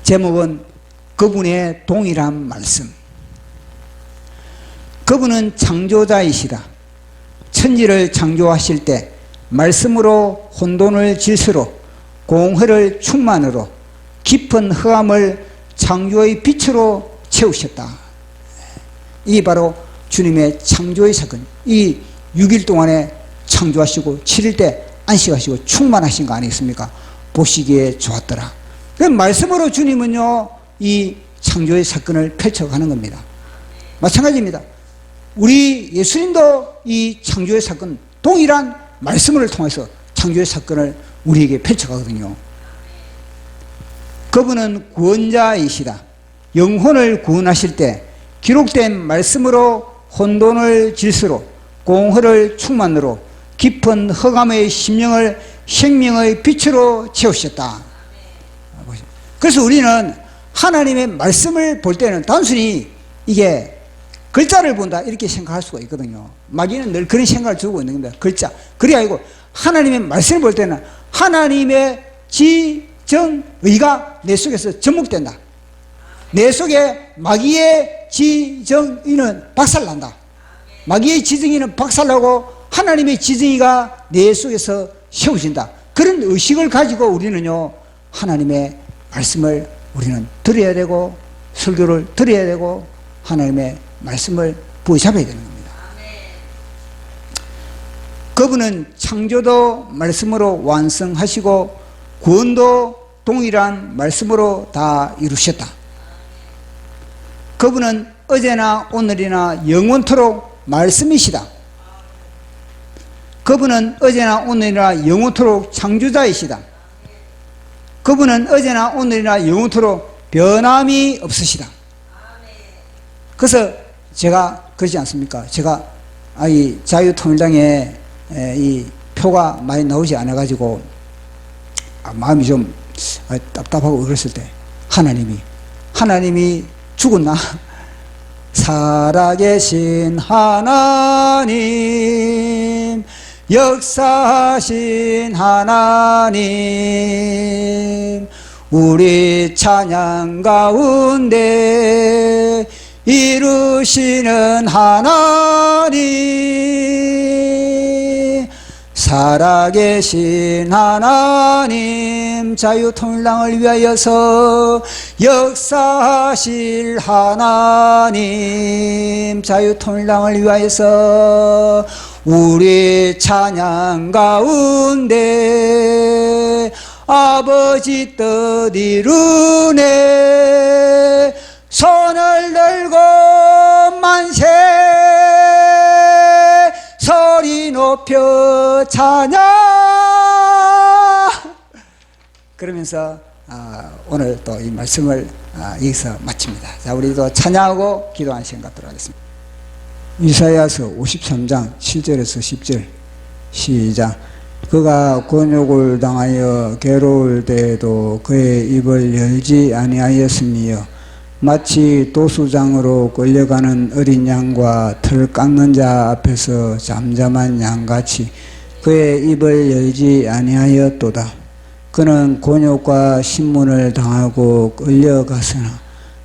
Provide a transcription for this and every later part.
제목은 그분의 동일한 말씀. 그분은 창조자이시다. 천지를 창조하실 때 말씀으로 혼돈을 질서로, 공허를 충만으로, 깊은 흑암을 창조의 빛으로 채우셨다. 이게 바로 주님의 창조의 사건. 이 6일 동안에 창조하시고 7일 때 안식하시고 충만하신 거 아니겠습니까? 보시기에 좋았더라. 그 말씀으로 주님은요, 이 창조의 사건을 펼쳐가는 겁니다. 마찬가지입니다. 우리 예수님도 이 창조의 사건, 동일한 말씀을 통해서 창조의 사건을 우리에게 펼쳐가거든요. 그분은 구원자이시다. 영혼을 구원하실 때 기록된 말씀으로 혼돈을 질서로, 공허를 충만으로, 깊은 흑암의 심령을 생명의 빛으로 채우셨다. 그래서 우리는 하나님의 말씀을 볼 때는 단순히 이게 글자를 본다 이렇게 생각할 수가 있거든요. 마귀는 늘 그런 생각을 주고 있는 겁니다. 글자. 그게 아니고 하나님의 말씀을 볼 때는 하나님의 지정의가 내 속에서 접목된다. 내 속에 마귀의 지정의는 박살난다. 마귀의 지정의는 박살나고 하나님의 지정의가 내 속에서 세워진다. 그런 의식을 가지고 우리는요, 하나님의 말씀을 우리는 들어야 되고, 설교를 들어야 되고, 하나님의 말씀을 부여잡아야 되는 겁니다. 그분은 창조도 말씀으로 완성하시고 구원도 동일한 말씀으로 다 이루셨다. 그분은 어제나 오늘이나 영원토록 말씀이시다. 그분은 어제나 오늘이나 영원토록 창조자이시다. 그분은 어제나 오늘이나 영원토록 변함이 없으시다. 그래서 제가 그러지 않습니까? 제가 이 자유통일당에 이 표가 많이 나오지 않아가지고 마음이 좀 답답하고 그랬을 때 하나님이 죽었나? 살아계신 하나님, 역사하신 하나님, 우리 찬양 가운데 이루시는 하나님, 살아계신 하나님, 자유통일당을 위하여서 역사하실 하나님, 자유통일당을 위하여서 우리 찬양 가운데 아버지 뜻 이루네 손을 들고 만세 소리 높여 찬양. 그러면서 오늘 또 이 말씀을 여기서 마칩니다. 자, 우리도 찬양하고 기도하는 시간 갖도록 하겠습니다. 이사야서 53장 7절에서 10절 시작. 그가 곤욕을 당하여 괴로울 때에도 그의 입을 열지 아니하였으며 마치 도수장으로 끌려가는 어린 양과 털 깎는 자 앞에서 잠잠한 양같이 그의 입을 열지 아니하였도다. 그는 곤욕과 신문을 당하고 끌려갔으나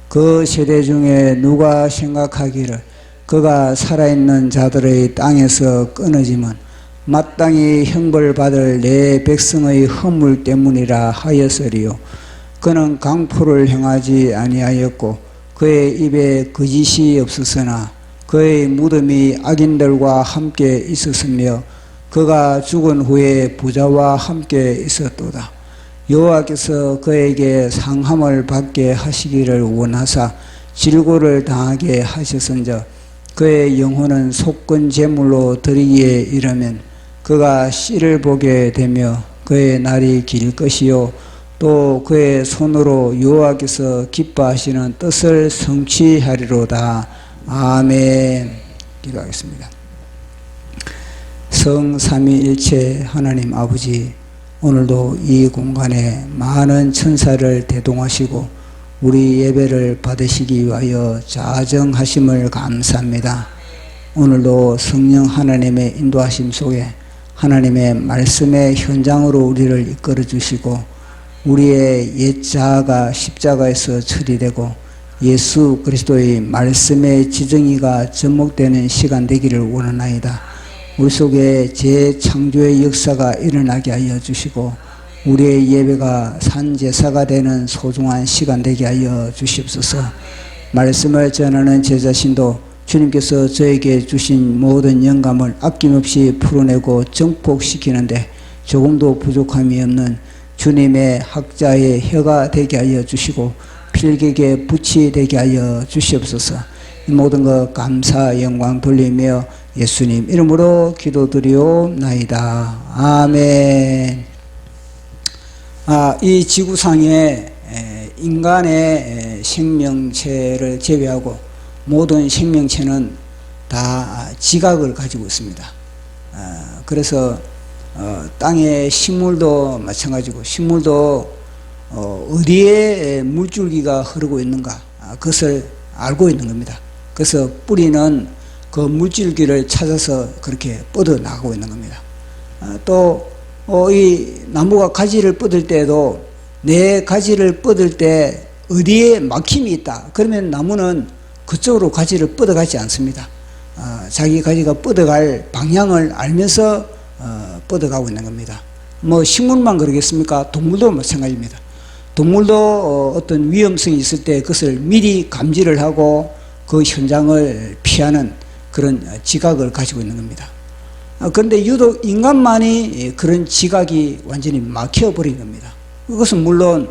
그 세대 중에 누가 생각하기를 그가 살아있는 자들의 땅에서 끊어지면 마땅히 형벌받을 내 백성의 허물 때문이라 하였으리요. 그는 강포를 행하지 아니하였고 그의 입에 거짓이 없었으나 그의 무덤이 악인들과 함께 있었으며 그가 죽은 후에 부자와 함께 있었도다. 여호와께서 그에게 상함을 받게 하시기를 원하사 질고를 당하게 하셨은즉 그의 영혼은 속건 제물로 드리기에 이르면 그가 씨를 보게 되며 그의 날이 길 것이요 또 그의 손으로 여호와께서 기뻐하시는 뜻을 성취하리로다. 아멘. 기도하겠습니다. 성삼위일체 하나님 아버지, 오늘도 이 공간에 많은 천사를 대동하시고 우리 예배를 받으시기 위하여 자정하심을 감사합니다. 오늘도 성령 하나님의 인도하심 속에 하나님의 말씀의 현장으로 우리를 이끌어 주시고 우리의 옛 자아가 십자가에서 처리되고 예수 그리스도의 말씀의 지정의가 접목되는 시간 되기를 원하나이다. 우리 속에 재창조의 역사가 일어나게 하여 주시고 우리의 예배가 산제사가 되는 소중한 시간 되게 하여 주시옵소서. 말씀을 전하는 제 자신도 주님께서 저에게 주신 모든 영감을 아낌없이 풀어내고 정복시키는데 조금도 부족함이 없는 주님의 학자의 혀가 되게 하여 주시고 필객의 붓이 되게 하여 주시옵소서. 이 모든 것 감사 영광 돌리며 예수님 이름으로 기도드리옵나이다. 아멘. 이 지구상에 인간의 생명체를 제외하고 모든 생명체는 다 지각을 가지고 있습니다. 그래서 땅의 식물도 마찬가지고 식물도 어디에 물줄기가 흐르고 있는가 그것을 알고 있는 겁니다. 그래서 뿌리는 그 물줄기를 찾아서 그렇게 뻗어나가고 있는 겁니다. 또 이 나무가 가지를 뻗을 때도 내 가지를 뻗을 때 어디에 막힘이 있다 그러면 나무는 그쪽으로 가지를 뻗어가지 않습니다. 자기 가지가 뻗어갈 방향을 알면서 뻗어가고 있는 겁니다. 뭐 식물만 그러겠습니까? 동물도 마찬가지입니다. 동물도 어떤 위험성이 있을 때 그것을 미리 감지를 하고 그 현장을 피하는 그런 지각을 가지고 있는 겁니다. 그런데 유독 인간만이 그런 지각이 완전히 막혀버린 겁니다. 그것은 물론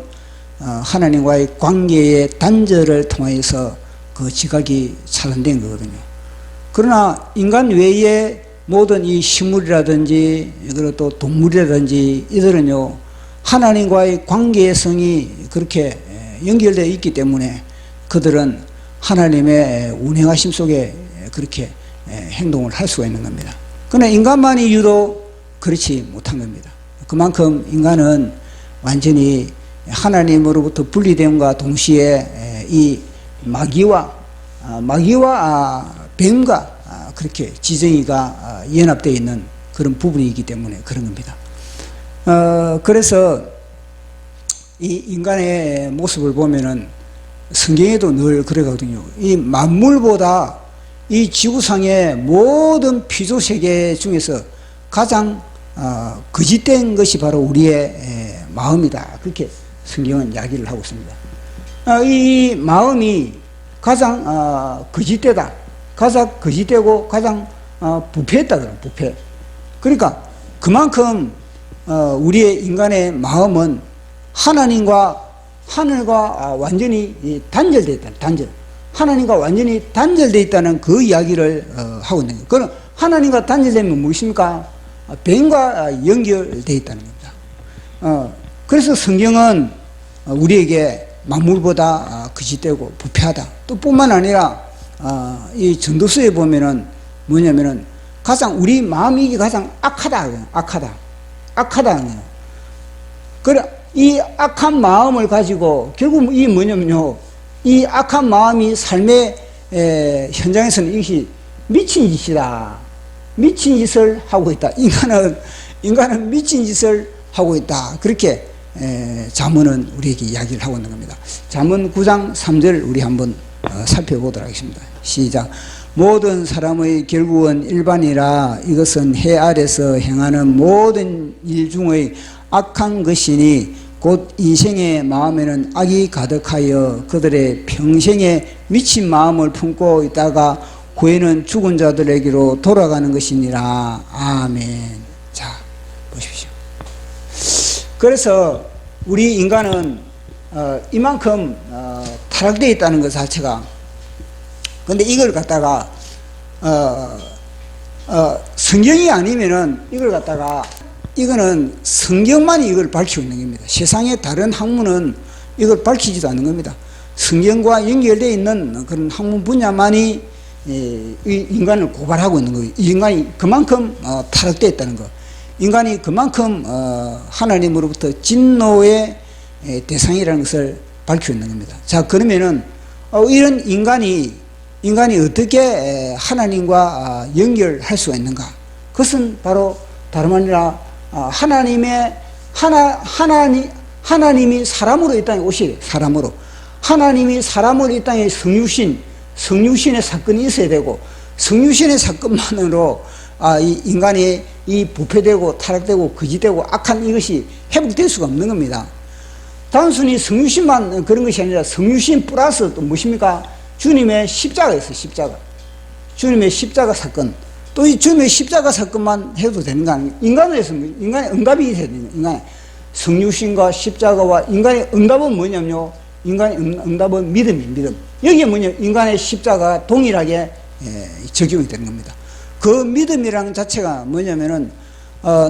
하나님과의 관계의 단절을 통해서 그 지각이 차단된 거거든요. 그러나 인간 외에 모든 이 식물이라든지 그리고 또 동물이라든지 이들은요 하나님과의 관계성이 그렇게 연결되어 있기 때문에 그들은 하나님의 운행하심 속에 그렇게 행동을 할 수가 있는 겁니다. 그러나 인간만이 유독 그렇지 못한 겁니다. 그만큼 인간은 완전히 하나님으로부터 분리됨과 동시에 이 마귀와 뱀과 그렇게 지정의가 연합되어 있는 그런 부분이기 때문에 그런 겁니다. 그래서 이 인간의 모습을 보면은 성경에도 늘 그러거든요. 이 만물보다 이 지구상의 모든 피조세계 중에서 가장 거짓된 것이 바로 우리의 마음이다. 그렇게 성경은 이야기를 하고 있습니다. 이 마음이 가장 거짓되다. 가장 거짓되고 가장 부패했다. 그럼 부패. 그러니까 그만큼 우리의 인간의 마음은 하나님과 하늘과 완전히 단절되어 있다. 단절. 하나님과 완전히 단절되어 있다는 그 이야기를 하고 있는 거예요. 그럼 하나님과 단절되면 무엇입니까? 뱀과 연결되어 있다는 겁니다. 그래서 성경은 우리에게 만물보다 거짓되고 부패하다. 또 뿐만 아니라 이 전도서에 보면은 뭐냐면은 가장 우리 마음이 가장 악하다. 악하다. 그래 이 악한 마음을 가지고 결국 이 뭐냐면요. 이 악한 마음이 삶의 현장에서는 이것이 미친 짓이다. 미친 짓을 하고 있다. 인간은 미친 짓을 하고 있다. 그렇게 잠언은 우리에게 이야기를 하고 있는 겁니다. 잠언 9장 3절 우리 한번 살펴보도록 하겠습니다. 시작. 모든 사람의 결국은 일반이라 이것은 해 아래서 행하는 모든 일 중의 악한 것이니 곧 인생의 마음에는 악이 가득하여 그들의 평생에 미친 마음을 품고 있다가 후에는 죽은 자들에게로 돌아가는 것이니라. 아멘. 자, 보십시오. 그래서 우리 인간은 이만큼 타락되어 있다는 것 자체가, 근데 이걸 갖다가 성경이 아니면은 이걸 갖다가 이거는 성경만이 이걸 밝히고 있는 겁니다. 세상의 다른 학문은 이걸 밝히지도 않는 겁니다. 성경과 연결되어 있는 그런 학문 분야만이 이 인간을 고발하고 있는 거예요. 인간이 그만큼 타락되어 있다는 거. 인간이 그만큼 하나님으로부터 진노의 대상이라는 것을 밝히고 있는 겁니다. 자, 그러면은 이런 인간이 어떻게 하나님과 연결할 수가 있는가? 그것은 바로 다름 아니라 하나님이 사람으로 이 땅에 오셔야 돼요. 사람으로. 하나님이 사람으로 이 땅에 성육신의 사건이 있어야 되고, 성육신의 사건만으로 이 인간이 이 부패되고 타락되고 거짓되고 악한 이것이 회복될 수가 없는 겁니다. 단순히 성육신만 그런 것이 아니라 성육신 플러스 또 무엇입니까? 주님의 십자가 있어요. 십자가. 주님의 십자가 사건. 또 이 주님의 십자가 사건만 해도 되는 거 아닙니까? 인간의 응답이 있어야 됩니다. 인간의 성육신과 십자가와 인간의 응답은 뭐냐면요. 인간의 응답은 믿음이에요. 믿음. 여기에 뭐냐면 인간의 십자가가 동일하게 적용이 되는 겁니다. 그 믿음이라는 자체가 뭐냐면은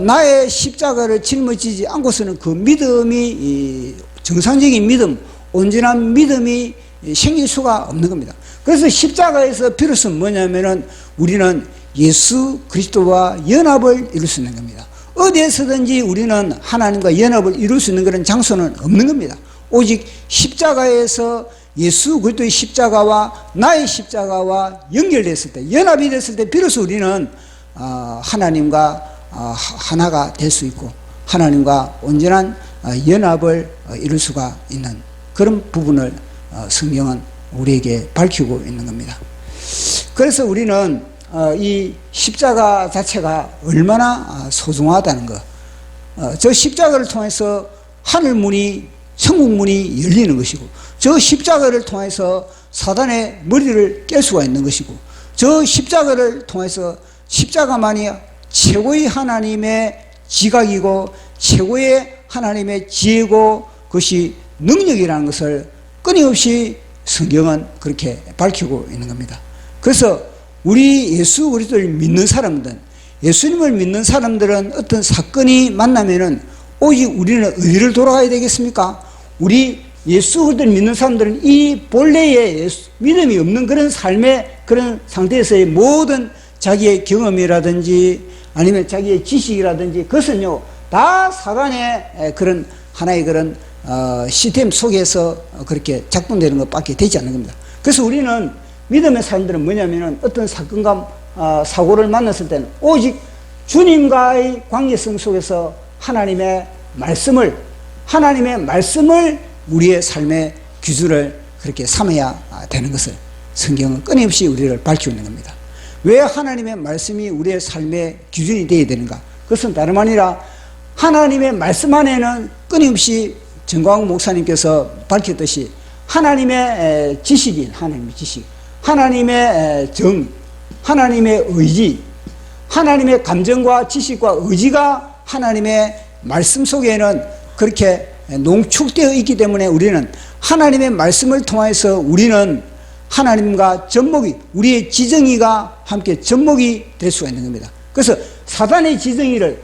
나의 십자가를 짊어지지 않고서는 그 믿음이 정상적인 믿음, 온전한 믿음이 생길 수가 없는 겁니다. 그래서 십자가에서 비로소 뭐냐면은 우리는 예수 그리스도와 연합을 이룰 수 있는 겁니다. 어디에서든지 우리는 하나님과 연합을 이룰 수 있는 그런 장소는 없는 겁니다. 오직 십자가에서 예수 그리스도의 십자가와 나의 십자가와 연결됐을 때, 연합이 됐을 때 비로소 우리는 하나님과 하나가 될 수 있고 하나님과 온전한 연합을 이룰 수가 있는 그런 부분을 성경은 우리에게 밝히고 있는 겁니다. 그래서 우리는 이 십자가 자체가 얼마나 소중하다는 것, 저 십자가를 통해서 하늘문이 천국문이 열리는 것이고, 저 십자가를 통해서 사단의 머리를 깰 수가 있는 것이고, 저 십자가를 통해서 십자가만이 최고의 하나님의 지각이고 최고의 하나님의 지혜고 그것이 능력이라는 것을 끊임없이 성경은 그렇게 밝히고 있는 겁니다. 그래서 우리 예수 그리스도를 믿는 사람들, 예수님을 믿는 사람들은 어떤 사건이 만나면은 오직 우리는 어디를 돌아가야 되겠습니까? 우리 예수 그리스도를 믿는 사람들은 이 본래의 믿음이 없는 그런 삶의 그런 상태에서의 모든 자기의 경험이라든지 아니면 자기의 지식이라든지 그것은요 다 사단의 그런 하나의 그런 시스템 속에서 그렇게 작동되는 것밖에 되지 않는 겁니다. 그래서 우리는 믿음의 사람들은 뭐냐면은 어떤 사건과 사고를 만났을 때는 오직 주님과의 관계성 속에서 하나님의 말씀을 우리의 삶의 기준을 그렇게 삼아야 되는 것을 성경은 끊임없이 우리를 밝히고 있는 겁니다. 왜 하나님의 말씀이 우리의 삶의 기준이 되어야 되는가? 그것은 다름 아니라 하나님의 말씀 안에는 끊임없이 정광훈 목사님께서 밝혔듯이 하나님의 지식인 하나님의 지식, 하나님의 정, 하나님의 의지, 하나님의 감정과 지식과 의지가 하나님의 말씀 속에는 그렇게 농축되어 있기 때문에 우리는 하나님의 말씀을 통해서 우리는 하나님과 접목이, 우리의 지정의가 함께 접목이 될 수가 있는 겁니다. 그래서 사단의 지정의를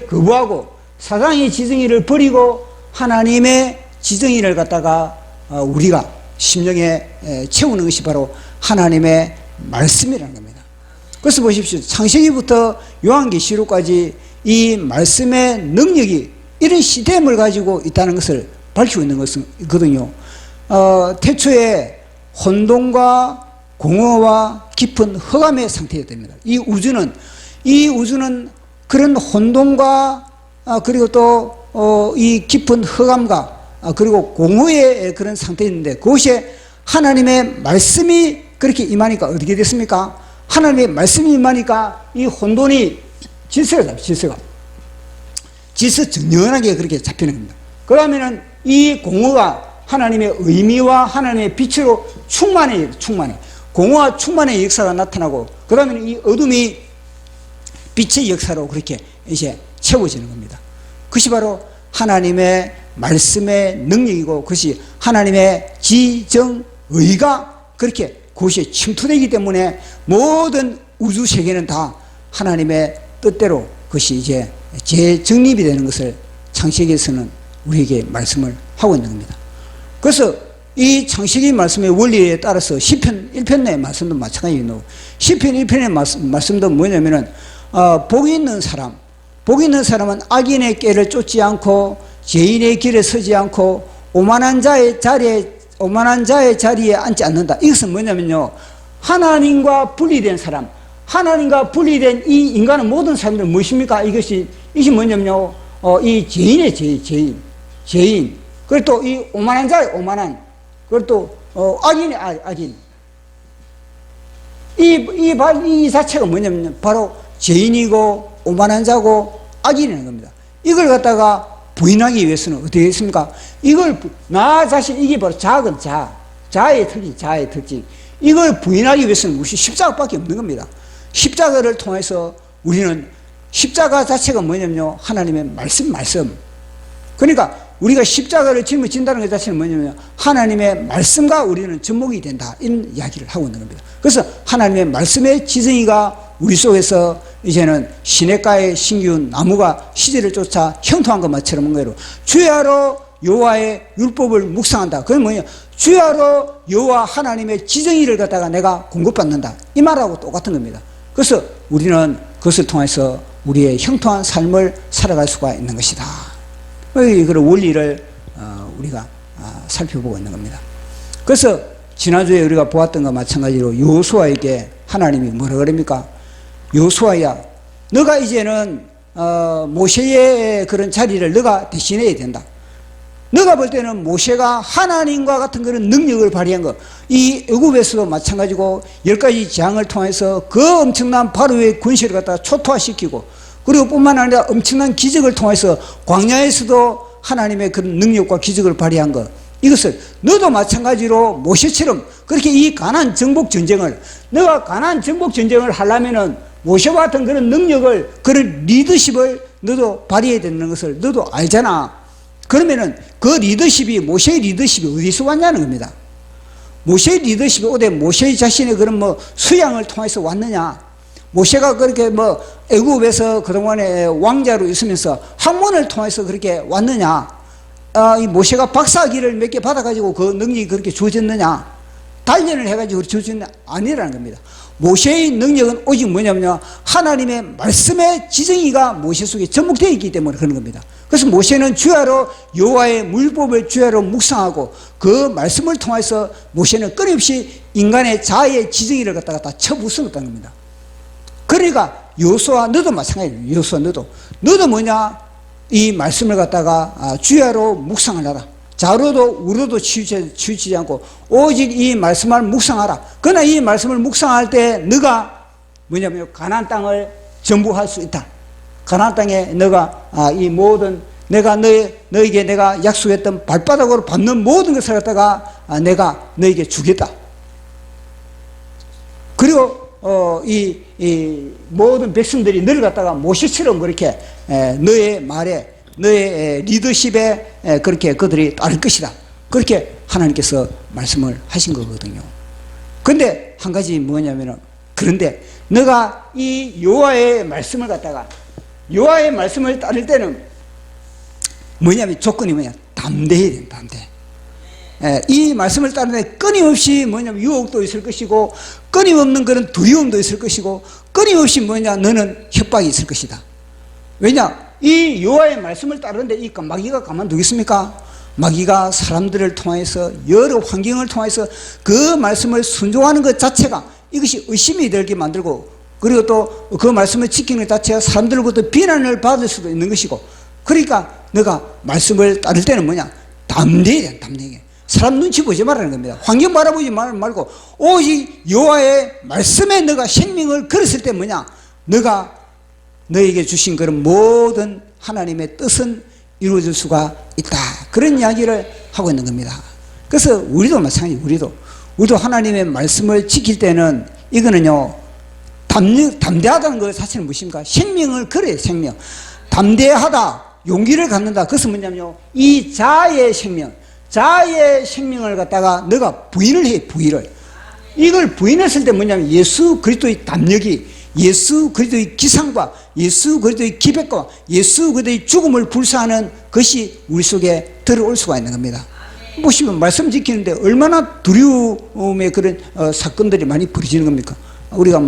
거부하고 사단의 지정의를 버리고 하나님의 지정의를 갖다가 우리가 심령에 채우는 것이 바로 하나님의 말씀이라는 겁니다. 그래서 보십시오. 창세기부터 요한계시록까지 이 말씀의 능력이 이런 시스템을 가지고 있다는 것을 밝히고 있는 것이거든요. 태초에 혼돈과 공허와 깊은 흑암의 상태가 됩니다. 이 우주는 그런 혼돈과 그리고 또 이 깊은 흑암과 그리고 공허의 그런 상태인데 그것에 하나님의 말씀이 그렇게 임하니까 어떻게 됐습니까? 하나님의 말씀이 임하니까 이 혼돈이 질서가 정연하게 그렇게 잡히는 겁니다. 그러면은 이 공허가 하나님의 의미와 하나님의 빛으로 충만해. 공허와 충만의 역사가 나타나고, 그러면 이 어둠이 빛의 역사로 그렇게 이제 채워지는 겁니다. 그것이 바로 하나님의 말씀의 능력이고, 그것이 하나님의 지정의가 그렇게 그것이 침투되기 때문에 모든 우주 세계는 다 하나님의 뜻대로 그것이 이제 재정립이 되는 것을 창세기에서는 우리에게 말씀을 하고 있는 겁니다. 그래서 이 창세기 말씀의 원리에 따라서 시편 1편의 말씀도 마찬가지로 시편 1편의 말씀도 뭐냐면은 복이 있는 사람은 악인의 꾀를 쫓지 않고 죄인의 길에 서지 않고 오만한 자의 자리에 앉지 않는다. 이것은 뭐냐면요, 하나님과 분리된 사람, 하나님과 분리된 이 인간은 모든 사람들은 무엇입니까? 이것이 뭐냐면요, 이 죄인의 죄인. 그리고 또 이 오만한 자의 오만한. 그리고 또 악인의 악인. 이 자체가 뭐냐면 바로 죄인이고 오만한 자고 악인이라는 겁니다. 이걸 갖다가 부인하기 위해서는 어떻게 했습니까? 나 자신, 이게 바로 작은 자의 특징. 이걸 부인하기 위해서는 무엇이 십자가밖에 없는 겁니다. 십자가를 통해서 우리는 십자가 자체가 뭐냐면요, 하나님의 말씀. 그러니까 우리가 십자가를 짊어진다는 것 자체는 뭐냐면 하나님의 말씀과 우리는 접목이 된다, 이런 이야기를 하고 있는 겁니다. 그래서 하나님의 말씀의 지성이가 우리 속에서 이제는 시냇가의 신기운 나무가 시절을 쫓아 형통한 것만처럼 그대로 주야로 여호와의 율법을 묵상한다. 그건 뭐냐, 주야로 여호와 하나님의 지정의를 갖다가 내가 공급받는다, 이 말하고 똑같은 겁니다. 그래서 우리는 그것을 통해서 우리의 형통한 삶을 살아갈 수가 있는 것이다. 그런 원리를 우리가 살펴보고 있는 겁니다. 그래서 지난주에 우리가 보았던 것과 마찬가지로 여호수아에게 하나님이 뭐라 그럽니까? 여호수아야, 너가 이제는 모세의 그런 자리를 너가 대신해야 된다. 너가 볼 때는 모세가 하나님과 같은 그런 능력을 발휘한 것, 이 애굽에서도 마찬가지고 10가지 재앙을 통해서 그 엄청난 바로의 권세를 갖다가 초토화시키고, 그리고 뿐만 아니라 엄청난 기적을 통해서 광야에서도 하나님의 그런 능력과 기적을 발휘한 것, 이것을 너도 마찬가지로 모세처럼 그렇게 이 가나안 정복 전쟁을, 너가 가나안 정복 전쟁을 하려면은 모세와 같은 그런 능력을, 그런 리더십을 너도 발휘해야 되는 것을 너도 알잖아. 그러면은 그 리더십이, 모세의 리더십이 어디서 왔냐는 겁니다. 모세의 리더십이 어디 모세 자신의 그런 수양을 통해서 왔느냐? 모세가 그렇게 애굽에서 그동안에 왕자로 있으면서 학문을 통해서 그렇게 왔느냐? 이 모세가 박사학위를 몇 개 받아가지고 그 능력이 그렇게 주어졌느냐? 단련을 해가지고 주어졌느냐? 아니라는 겁니다. 모세의 능력은 오직 뭐냐면요, 하나님의 말씀의 지정의가 모세 속에 접목되어 있기 때문에 그런 겁니다. 그래서 모세는 주야로 여호와의 율법을 주야로 묵상하고 그 말씀을 통해서 모세는 끊임없이 인간의 자아의 지정의를 갖다가 다 쳐부수었다는 겁니다. 그러니까 여호수아 너도 마찬가지예요. 여호수아 너도 뭐냐, 이 말씀을 갖다가 주야로 묵상하라. 자로도 우로도 치우치지 않고 오직 이 말씀을 묵상하라. 그러나 이 말씀을 묵상할 때 너가 뭐냐면 가나안 땅을 정복할 수 있다. 가나안 땅에 너가 이 모든 내가 너에게 내가 약속했던 발바닥으로 밟는 모든 것을 갖다가 내가 너에게 주겠다. 그리고 이 모든 백성들이 너를 갖다가 모세처럼 그렇게 너의 말에, 너의 리더십에 그렇게 그들이 따를 것이다. 그렇게 하나님께서 말씀을 하신 거거든요. 근데 한 가지 뭐냐면은, 그런데 너가 이 여호와의 말씀을 갖다가, 여호와의 말씀을 따를 때는 뭐냐면 조건이 뭐냐, 담대해야 된다. 이 말씀을 따르는데 끊임없이 뭐냐면 유혹도 있을 것이고, 끊임없는 그런 두려움도 있을 것이고, 끊임없이 뭐냐, 너는 협박이 있을 것이다. 왜냐, 이 여호와의 말씀을 따르는데 이 마귀가 가만두겠습니까? 마귀가 사람들을 통해서, 여러 환경을 통해서 그 말씀을 순종하는 것 자체가 이것이 의심이 들게 만들고, 그리고 또 그 말씀을 지키는 것 자체가 사람들로부터 비난을 받을 수도 있는 것이고, 그러니까 너가 말씀을 따를 때는 뭐냐, 담대해. 사람 눈치 보지 말라는 겁니다. 환경 바라보지 말고 오직 여호와의 말씀에 너가 생명을 걸었을 때 뭐냐, 너가 너에게 주신 그런 모든 하나님의 뜻은 이루어질 수가 있다. 그런 이야기를 하고 있는 겁니다. 그래서 우리도 마찬가지예요. 우리도 하나님의 말씀을 지킬 때는 이거는요, 담대하다는 것 자체는 무엇입니까? 생명을 걸어요. 생명. 담대하다, 용기를 갖는다. 그것은 뭐냐면요, 이 자아의 생명을 갖다가 너가 부인을 해. 이걸 부인했을 때 뭐냐면 예수 그리스도의 담력이, 예수 그리스도의 기상과 예수 그리스도의 기백과 예수 그리스도의 죽음을 불사하는 것이 우리 속에 들어올 수가 있는 겁니다. 보시면 말씀 지키는데 얼마나 두려움의 그런 사건들이 많이 벌어지는 겁니까? 우리가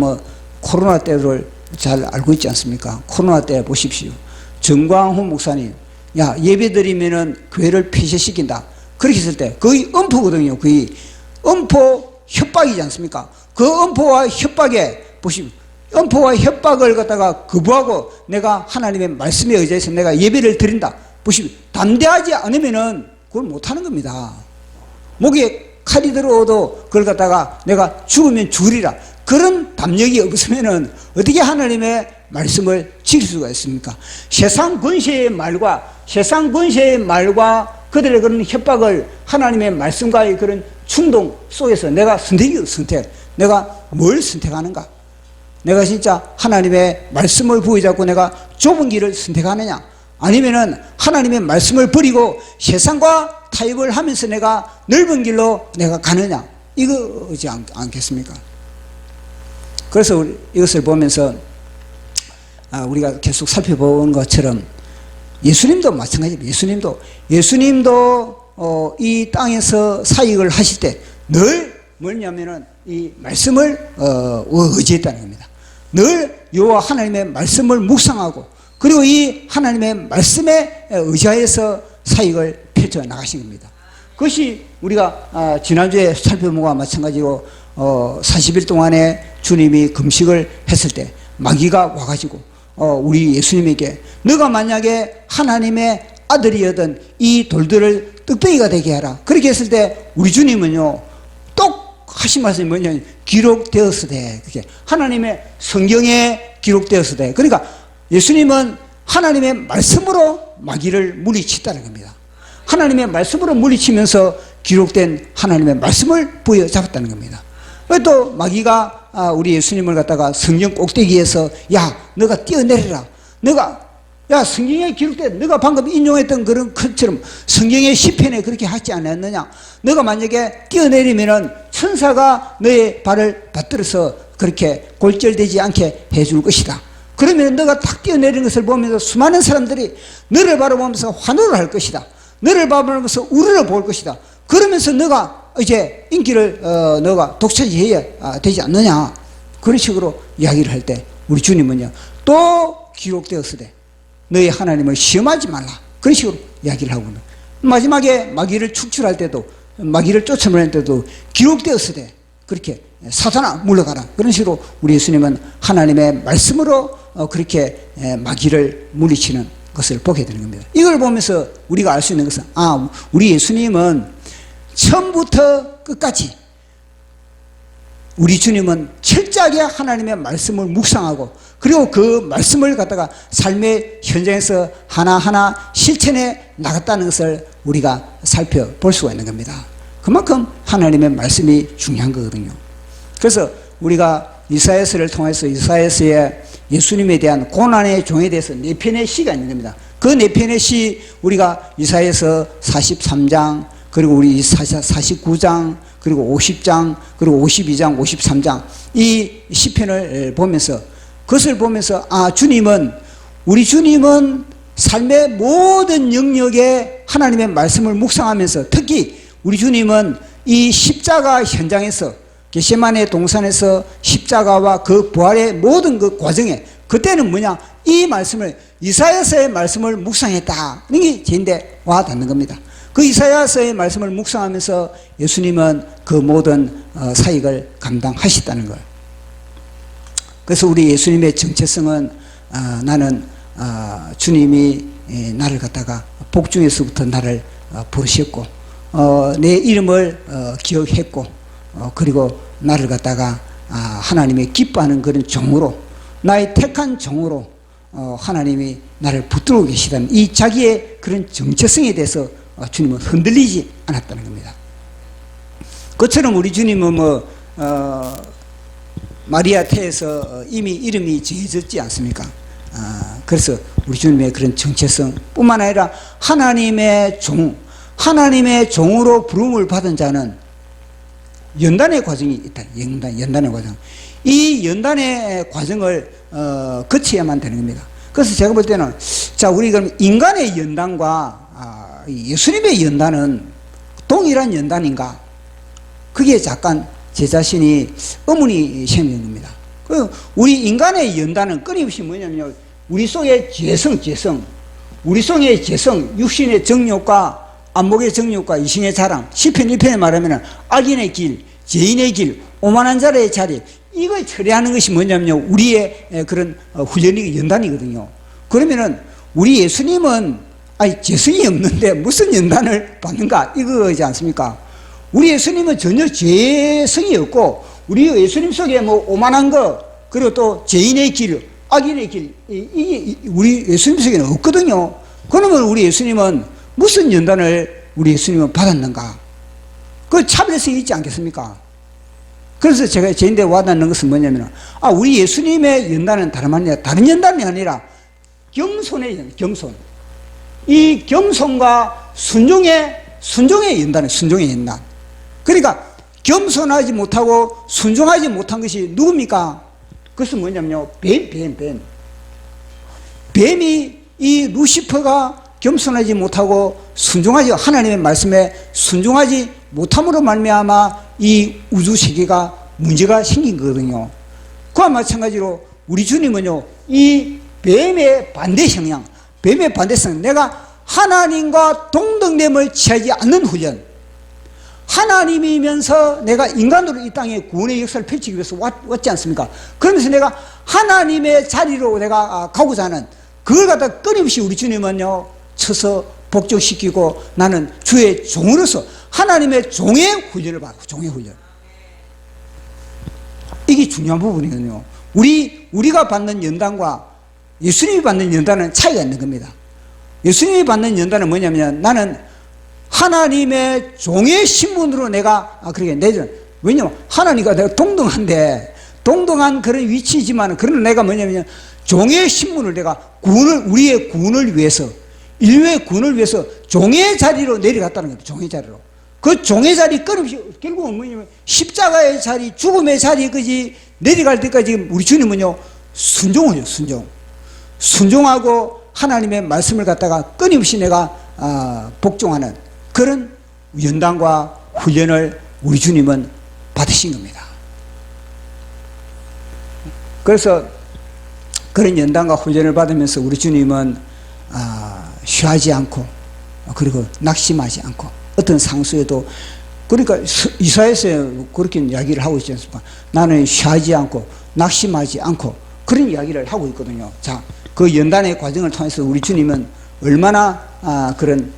코로나 때를 잘 알고 있지 않습니까? 코로나 때 보십시오. 정광훈 목사님, 야, 예배 드리면은 교회를 폐쇄시킨다. 그렇게 했을 때 거의 엄포거든요. 거의 엄포 협박이지 않습니까? 그 엄포와 협박에 보시면 음포와 협박을 갖다가 거부하고 내가 하나님의 말씀에 의지해서 내가 예배를 드린다. 보시면 담대하지 않으면은 그걸 못하는 겁니다. 목에 칼이 들어오도 그걸 갖다가 내가 죽으면 죽으리라. 그런 담력이 없으면은 어떻게 하나님의 말씀을 지킬 수가 있습니까? 세상 권세의 말과 그들의 그런 협박을 하나님의 말씀과의 그런 충동 속에서 내가 내가 뭘 선택하는가? 내가 진짜 하나님의 말씀을 부여잡고 내가 좁은 길을 선택하느냐? 아니면은 하나님의 말씀을 버리고 세상과 타협을 하면서 내가 넓은 길로 내가 가느냐? 이거지 않겠습니까? 그래서 이것을 보면서 우리가 계속 살펴본 것처럼 예수님도 마찬가지입니다. 예수님도 이 땅에서 사역을 하실 때 늘 뭐냐면은 이 말씀을 의지했다는 겁니다. 늘 여호와 하나님의 말씀을 묵상하고 그리고 이 하나님의 말씀에 의지하여서 사역을 펼쳐 나가신 겁니다. 그것이 우리가 지난주에 살펴본 것과 마찬가지로 40일 동안에 주님이 금식을 했을 때 마귀가 와가지고 우리 예수님에게 너가 만약에 하나님의 아들이었던 이 돌들을 떡배기가 되게 하라. 그렇게 했을 때 우리 주님은요 똑 하신 말씀이 뭐냐면 기록되었으되, 그게 하나님의 성경에 기록되었으되, 그러니까 예수님은 하나님의 말씀으로 마귀를 물리쳤다는 겁니다. 하나님의 말씀으로 물리치면서 기록된 하나님의 말씀을 부여잡았다는 겁니다. 또 마귀가 우리 예수님을 갖다가 성경 꼭대기에서 야 너가 뛰어내리라, 야 성경에 기록된 너가 방금 인용했던 그런 것처럼 성경의 시편에 그렇게 하지 않았느냐, 너가 만약에 뛰어내리면은 천사가 너의 발을 받들어서 그렇게 골절되지 않게 해줄 것이다. 그러면 너가 탁 뛰어내리는 것을 보면서 수많은 사람들이 너를 바라보면서 환호를 할 것이다. 너를 바라보면서 우러러 볼 것이다. 그러면서 너가 이제 인기를 너가 독차지해야 되지 않느냐. 그런 식으로 이야기를 할 때 우리 주님은요 또 기록되었으되 너희 하나님을 시험하지 말라. 그런 식으로 이야기를 하고는 마지막에 마귀를 축출할 때도, 마귀를 쫓아낼 때도 기록되었으되 그렇게 사탄아 물러가라. 그런 식으로 우리 예수님은 하나님의 말씀으로 그렇게 마귀를 물리치는 것을 보게 되는 겁니다. 이걸 보면서 우리가 알 수 있는 것은 우리 예수님은 처음부터 끝까지 우리 주님은 철저하게 하나님의 말씀을 묵상하고 그리고 그 말씀을 갖다가 삶의 현장에서 하나하나 실천해 나갔다는 것을 우리가 살펴볼 수가 있는 겁니다. 그만큼 하나님의 말씀이 중요한 거거든요. 그래서 우리가 이사야서를 통해서 이사야서의 예수님에 대한 고난의 종에 대해서 4편의 시가 있는 겁니다. 그 4편의 시 우리가 이사야서 43장 그리고 우리 49장 그리고 50장 그리고 52장 53장 이 시편을 보면서 그것을 보면서 우리 주님은 삶의 모든 영역에 하나님의 말씀을 묵상하면서 특히 우리 주님은 이 십자가 현장에서 겟세마네 동산에서 십자가와 그 부활의 모든 그 과정에 그때는 뭐냐, 이 말씀을 이사야서의 말씀을 묵상했다. 이게 제인데 와 닿는 겁니다. 그 이사야서의 말씀을 묵상하면서 예수님은 그 모든 사역을 감당하셨다는 걸. 그래서 우리 예수님의 정체성은 나는 주님이 나를 갖다가 복중에서부터 나를 부르셨고 내 이름을 기억했고 그리고 나를 갖다가 하나님이 기뻐하는 그런 종으로, 나의 택한 종으로 하나님이 나를 붙들고 계시다는 이 자기의 그런 정체성에 대해서 주님은 흔들리지 않았다는 겁니다. 그처럼 우리 주님은 마리아 태에서 이미 이름이 정해졌지 않습니까? 그래서 우리 주님의 그런 정체성 뿐만 아니라 하나님의 종으로 부름을 받은 자는 연단의 과정이 있다. 연단의 과정. 이 연단의 과정을 거쳐야만 되는 겁니다. 그래서 제가 볼 때는 우리 그럼 인간의 연단과 예수님의 연단은 동일한 연단인가? 그게 잠깐 제 자신이 의문이 생기는 겁니다. 우리 인간의 연단은 끊임없이 뭐냐면요, 우리 속의 우리 속의 죄성, 육신의 정욕과 안목의 정욕과 이신의 자랑, 시편 1편에 말하면 악인의 길, 죄인의 길, 오만한 자의 자리, 이걸 처리하는 것이 뭐냐면요, 우리의 그런 훈련이 연단이거든요. 그러면은 우리 예수님은 죄성이 없는데 무슨 연단을 받는가, 이거지 않습니까? 우리 예수님은 전혀 죄성이 없고, 우리 예수님 속에 뭐 오만한 거, 그리고 또 죄인의 길, 악인의 길, 이게 우리 예수님 속에는 없거든요. 그러면 우리 예수님은 무슨 연단을 우리 예수님은 받았는가? 그 차별성이 있지 않겠습니까? 그래서 제가 제인데 와닿는 것은 뭐냐면, 우리 예수님의 연단은 다른 연단이 아니라 겸손의 연단, 겸손. 이 겸손과 순종의 연단은 순종의 연단. 그러니까 겸손하지 못하고 순종하지 못한 것이 누굽니까? 그것은 뭐냐면요, 뱀이 이 루시퍼가 겸손하지 못하고 순종하지, 하나님의 말씀에 순종하지 못함으로 말미암아 이 우주 세계가 문제가 생긴 거거든요. 그와 마찬가지로 우리 주님은요, 이 뱀의 반대 성향, 내가 하나님과 동등됨을 취하지 않는 훈련, 하나님이면서 내가 인간으로 이 땅에 구원의 역사를 펼치기 위해서 왔지 않습니까? 그러면서 내가 하나님의 자리로 내가 가고자 하는, 그걸 갖다 끊임없이 우리 주님은요, 쳐서 복종시키고, 나는 주의 종으로서 하나님의 종의 훈련을 받고, 종의 훈련. 이게 중요한 부분이거든요. 우리가 받는 연단과 예수님이 받는 연단은 차이가 있는 겁니다. 예수님이 받는 연단은 뭐냐면, 나는 하나님의 종의 신분으로 내가 그렇게 내줘. 왜냐면 하나님과 내가 동등한 그런 위치이지만, 그런 내가 뭐냐면 종의 신분을 내가 우리의 구원을 위해서, 인류의 구원을 위해서 종의 자리로 내려갔다는 겁니다. 종의 자리로. 그 종의 자리 끊임없이, 결국은 뭐냐면 십자가의 자리, 죽음의 자리까지 내려갈 때까지 우리 주님은요, 순종을 해요. 순종하고 하나님의 말씀을 갖다가 끊임없이 내가 복종하는 그런 연단과 훈련을 우리 주님은 받으신 겁니다. 그래서 그런 연단과 훈련을 받으면서 우리 주님은 쉬하지 않고, 그리고 낙심하지 않고, 어떤 상수에도, 그러니까 이사야서 그렇게 이야기를 하고 있지 않습니까? 나는 쉬하지 않고 낙심하지 않고, 그런 이야기를 하고 있거든요. 자, 그 연단의 과정을 통해서 우리 주님은 얼마나 그런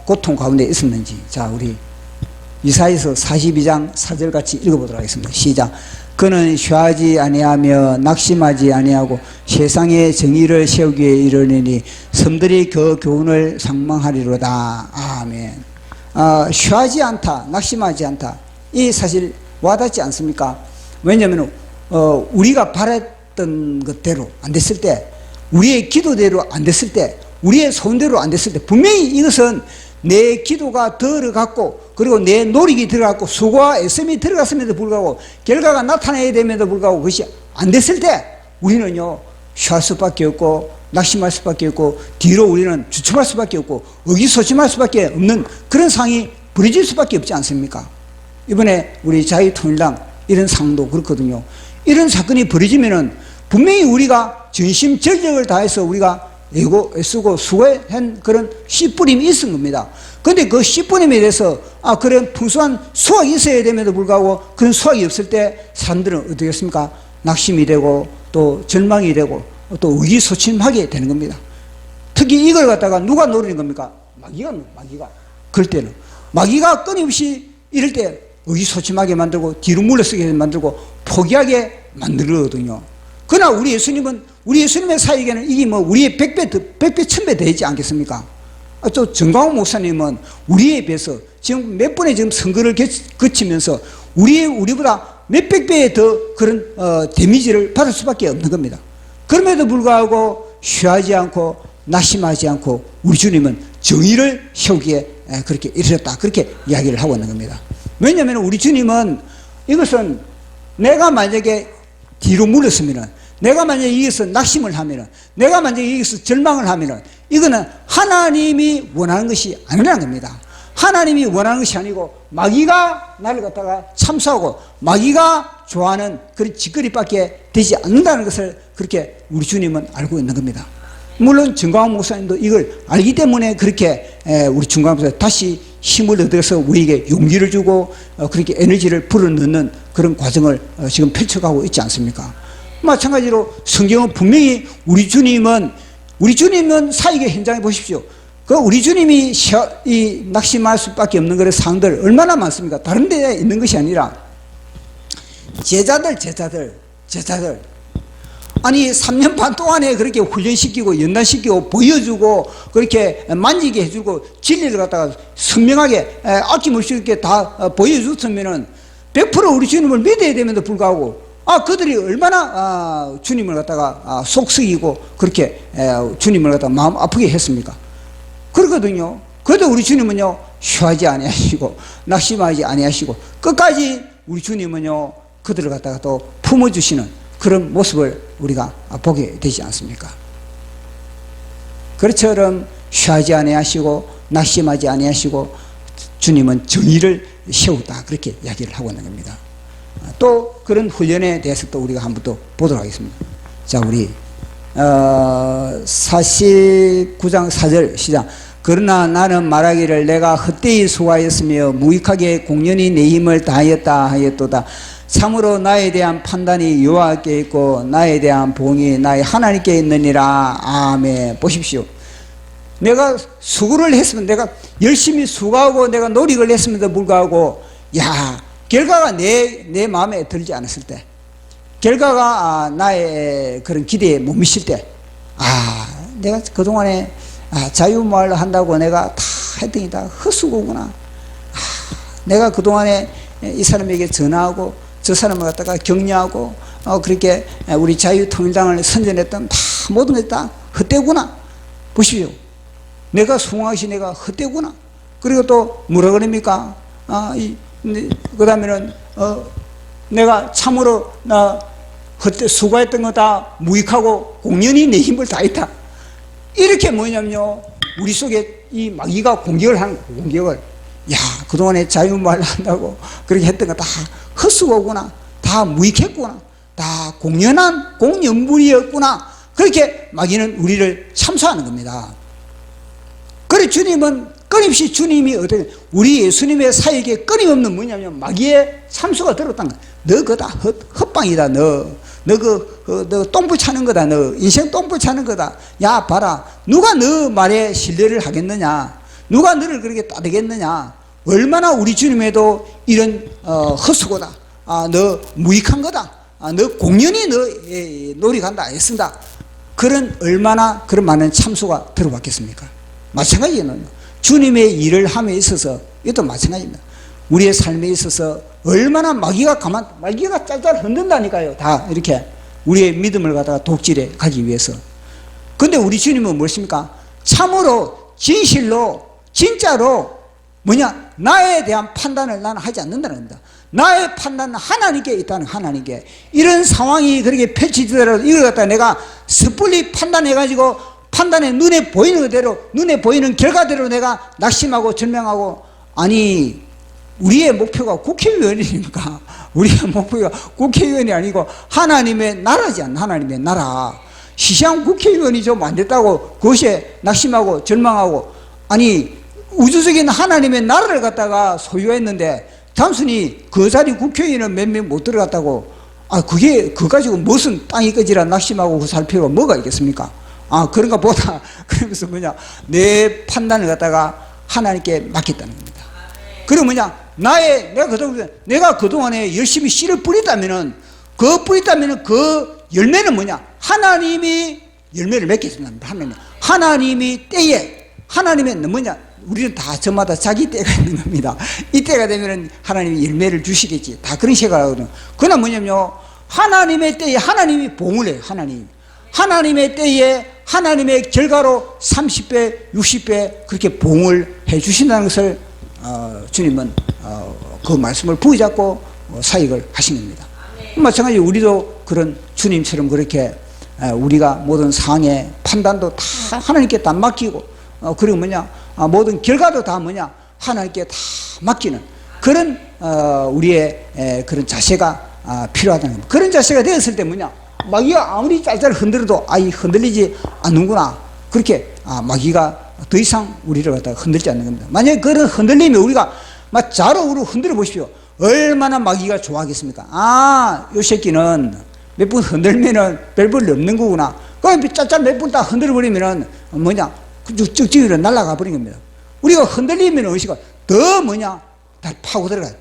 고통 가운데 있었는지, 자, 우리 이사야서 42장 4절 같이 읽어보도록 하겠습니다. 시작. 그는 쉬하지 아니하며 낙심하지 아니하고 세상의 정의를 세우기 위해 이르느니 섬들이 그 교훈을 상망하리로다. 아멘. 쉬하지 않다, 낙심하지 않다, 이 사실 와닿지 않습니까? 왜냐하면 우리가 바랬던 것대로 안 됐을 때, 우리의 기도대로 안 됐을 때, 우리의 소원대로 안 됐을 때, 분명히 이것은 내 기도가 들어갔고, 그리고 내 노력이 들어갔고, 수고와 애씀이 들어갔음에도 불구하고, 결과가 나타나야 됨에도 불구하고 그것이 안 됐을 때, 우리는요, 쉬할 수밖에 없고, 낙심할 수밖에 없고, 뒤로 우리는 주춤할 수밖에 없고, 의기소침할 수밖에 없는 그런 상황이 벌어질 수밖에 없지 않습니까? 이번에 우리 자유통일당 이런 상황도 그렇거든요. 이런 사건이 벌어지면은 분명히 우리가 전심전력을 다해서 우리가 애쓰고 수고한 그런 씨뿌림이 있은 겁니다. 근데 그 씨뿌림에 대해서 그런 풍성한 수확이 있어야 됨에도 불구하고 그런 수확이 없을 때 사람들은 어떻게 했습니까? 낙심이 되고 또 절망이 되고 또 의기소침하게 되는 겁니다. 특히 이걸 갖다가 누가 노리는 겁니까? 마귀가. 그럴 때는 마귀가 끊임없이 이럴 때 의기소침하게 만들고 뒤로 물러서게 만들고 포기하게 만들거든요. 그러나 우리 예수님의 사역에는 이게 뭐 우리의 100배, 1000배 되지 않겠습니까? 또 정광훈 목사님은 우리에 비해서 지금 몇 번의 지금 선거를 거치면서 우리보다 몇백 배의 더 그런 데미지를 받을 수밖에 없는 겁니다. 그럼에도 불구하고 쉬하지 않고 낙심하지 않고 우리 주님은 정의를 세우기에 그렇게 이르셨다, 그렇게 이야기를 하고 있는 겁니다. 왜냐하면 우리 주님은 이것은 내가 만약에 뒤로 물렀으면은, 내가 만약에 여기서 낙심을 하면은, 내가 만약에 여기서 절망을 하면은, 이거는 하나님이 원하는 것이 아니라는 겁니다. 하나님이 원하는 것이 아니고 마귀가 나를 갖다가 참수하고 마귀가 좋아하는 그런 짓거리밖에 되지 않는다는 것을 그렇게 우리 주님은 알고 있는 겁니다. 물론 정광훈 목사님도 이걸 알기 때문에 그렇게 우리 정광훈 목사님 다시 힘을 얻어서 우리에게 용기를 주고 그렇게 에너지를 불어넣는 그런 과정을 지금 펼쳐가고 있지 않습니까? 마찬가지로 성경은 분명히 우리 주님은 사역의 현장에 보십시오. 그 우리 주님이 이 낙심할 수밖에 없는 그런 상황들 얼마나 많습니까? 다른 데에 있는 것이 아니라 제자들 아니 3년 반 동안에 그렇게 훈련시키고 연단시키고 보여주고 그렇게 만지게 해주고 진리를 갖다가 선명하게 아낌없이 이렇게 다 보여줬으면은 100% 우리 주님을 믿어야 됨에도 불구하고 그들이 얼마나 주님을 갖다가 속썩이고 그렇게 주님을 갖다가 마음 아프게 했습니까? 그러거든요. 그래도 우리 주님은요 쉬하지 아니하시고 낙심하지 아니하시고 끝까지 우리 주님은요 그들을 갖다가 또 품어주시는 그런 모습을 우리가 보게 되지 않습니까? 그처럼 쉬하지 아니하시고 낙심하지 아니하시고 주님은 정의를 세우다 그렇게 이야기를 하고 있는 겁니다. 또 그런 훈련에 대해서 또 우리가 한번 또 보도록 하겠습니다. 자, 우리 49장 4절 시작. 그러나 나는 말하기를 내가 헛되이 수고하였으며 무익하게 공연히 내 힘을 다하였다 하였도다. 참으로 나에 대한 판단이 여호와께 있고 나에 대한 보응이 나의 하나님께 있느니라. 아멘. 보십시오. 내가 수고를 했으면 내가 열심히 수고하고 내가 노력을 했음에도 불구하고 결과가 내 마음에 들지 않았을 때, 결과가 나의 그런 기대에 못 미칠 때, 내가 그동안에 자유무할로 한다고 내가 다 했더니 다 헛수고구나. 내가 그동안에 이 사람에게 전화하고 저 사람을 갖다가 격려하고 그렇게 우리 자유통일당을 선전했던 다 모든 게 다 헛되구나. 보십시오. 내가 수고하시 내가 헛되구나. 그리고 또 뭐라 그럽니까? 그 다음에는 내가 참으로 수고했던 거 다 무익하고 공연히 내 힘을 다했다. 이렇게 뭐냐면요 우리 속에 이 마귀가 공격을 하는 거예요. 공격을. 그동안에 자유말로 한다고 그렇게 했던 거 다 헛수고구나. 다 무익했구나. 다 공연한 공연물이었구나. 그렇게 마귀는 우리를 참소하는 겁니다. 그래 주님은 끊임없이 주님이 우리 예수님의 사역에 끊임없는 뭐냐면 마귀의 참소가 들었다는 거야. 너 그거 다 헛방이다. 너 똥불 차는 거다. 너 인생 똥불 차는 거다. 야 봐라. 누가 너 말에 신뢰를 하겠느냐. 누가 너를 그렇게 따르겠느냐. 얼마나 우리 주님에도 이런 헛수고다. 너 무익한 거다. 너 공연히 너 노력한다. 애쓴다. 그런 얼마나 그런 많은 참소가 들어봤겠습니까? 마찬가지는 주님의 일을 함에 있어서 이것도 마찬가지입니다. 우리의 삶에 있어서 얼마나 마귀가 짤짤 흔든다니까요. 다 이렇게 우리의 믿음을 갖다가 독질해 가기 위해서. 근데 우리 주님은 무엇입니까? 참으로 진실로 진짜로 나에 대한 판단을 나는 하지 않는다는 겁니다. 나의 판단은 하나님께 있다는, 하나님께. 이런 상황이 그렇게 펼치더라도 이걸 갖다가 내가 섣불리 판단해가지고 판단에 눈에 보이는 그대로, 눈에 보이는 결과대로 내가 낙심하고 절망하고, 아니 우리의 목표가 국회의원이니까 우리의 목표가 국회의원이 아니고 하나님의 나라지 않나. 하나님의 나라. 시시한 국회의원이 좀 안 됐다고 그것에 낙심하고 절망하고, 아니 우주적인 하나님의 나라를 갖다가 소유했는데 단순히 그 자리 국회의원은 몇 명 못 들어갔다고 그거 가지고 무슨 땅이 꺼지라 낙심하고 그 살 필요가 뭐가 있겠습니까? 그런가 보다. 그러면서 내 판단을 갖다가 하나님께 맡겼다는 겁니다. 그리고 내가 그동안에 열심히 씨를 뿌렸다면은 그 열매는 하나님이 열매를 맺겠습니다. 하나님이 때에, 하나님의 우리는 다 저마다 자기 때가 있는 겁니다. 이 때가 되면은 하나님이 열매를 주시겠지. 다 그런 생각을 하거든요. 그러나 하나님의 때에 하나님이 봉을 해요. 하나님의 때에 하나님의 결과로 30배, 60배 그렇게 봉을 해 주신다는 것을 주님은 그 말씀을 부여잡고 사역을 하신 겁니다. 마찬가지로 우리도 그런 주님처럼 그렇게 우리가 모든 상황의 판단도 다 하나님께 다 맡기고, 그리고 모든 결과도 다 하나님께 다 맡기는 그런 우리의 그런 자세가 필요하다는 겁니다. 그런 자세가 되었을 때 마귀가 아무리 짤짤 흔들어도 흔들리지 않는구나. 그렇게 마귀가 더 이상 우리를 갖다가 흔들지 않는 겁니다. 만약에 그런 흔들림이 우리가 막 좌우로 흔들어 보십시오. 얼마나 마귀가 좋아하겠습니까? 아, 요 새끼는 몇 번 흔들면은 별 볼 일 없는 거구나. 그럼 짤짤 몇 번 딱 흔들어 버리면은 뭐냐, 쭉쭉이로 날아가 버린 겁니다. 우리가 흔들리면 의식가 더 뭐냐, 다 파고 들어가요.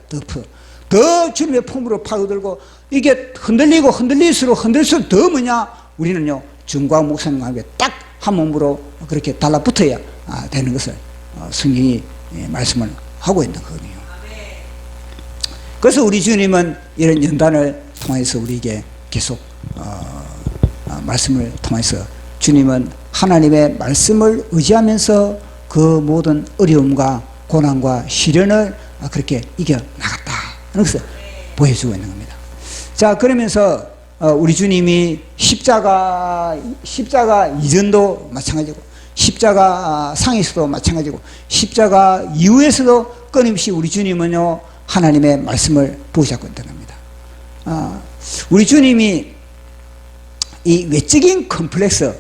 더 주님의 품으로 파고들고, 이게 흔들릴수록 더 뭐냐, 우리는요, 중과 목사님과 함께 딱 한 몸으로 그렇게 달라붙어야 되는 것을 성경이 말씀을 하고 있는 거거든요. 그래서 우리 주님은 이런 연단을 통해서 우리에게 계속 말씀을 통해서, 주님은 하나님의 말씀을 의지하면서 그 모든 어려움과 고난과 시련을 그렇게 이겨나갔다 하는 것을 보여주고 있는 겁니다. 자, 그러면서 우리 주님이 십자가 이전도 마찬가지고, 십자가 상에서도 마찬가지고, 십자가 이후에서도 끊임없이 우리 주님은요, 하나님의 말씀을 붙잡고 있다는 겁니다. 우리 주님이 이 외적인 컴플렉스,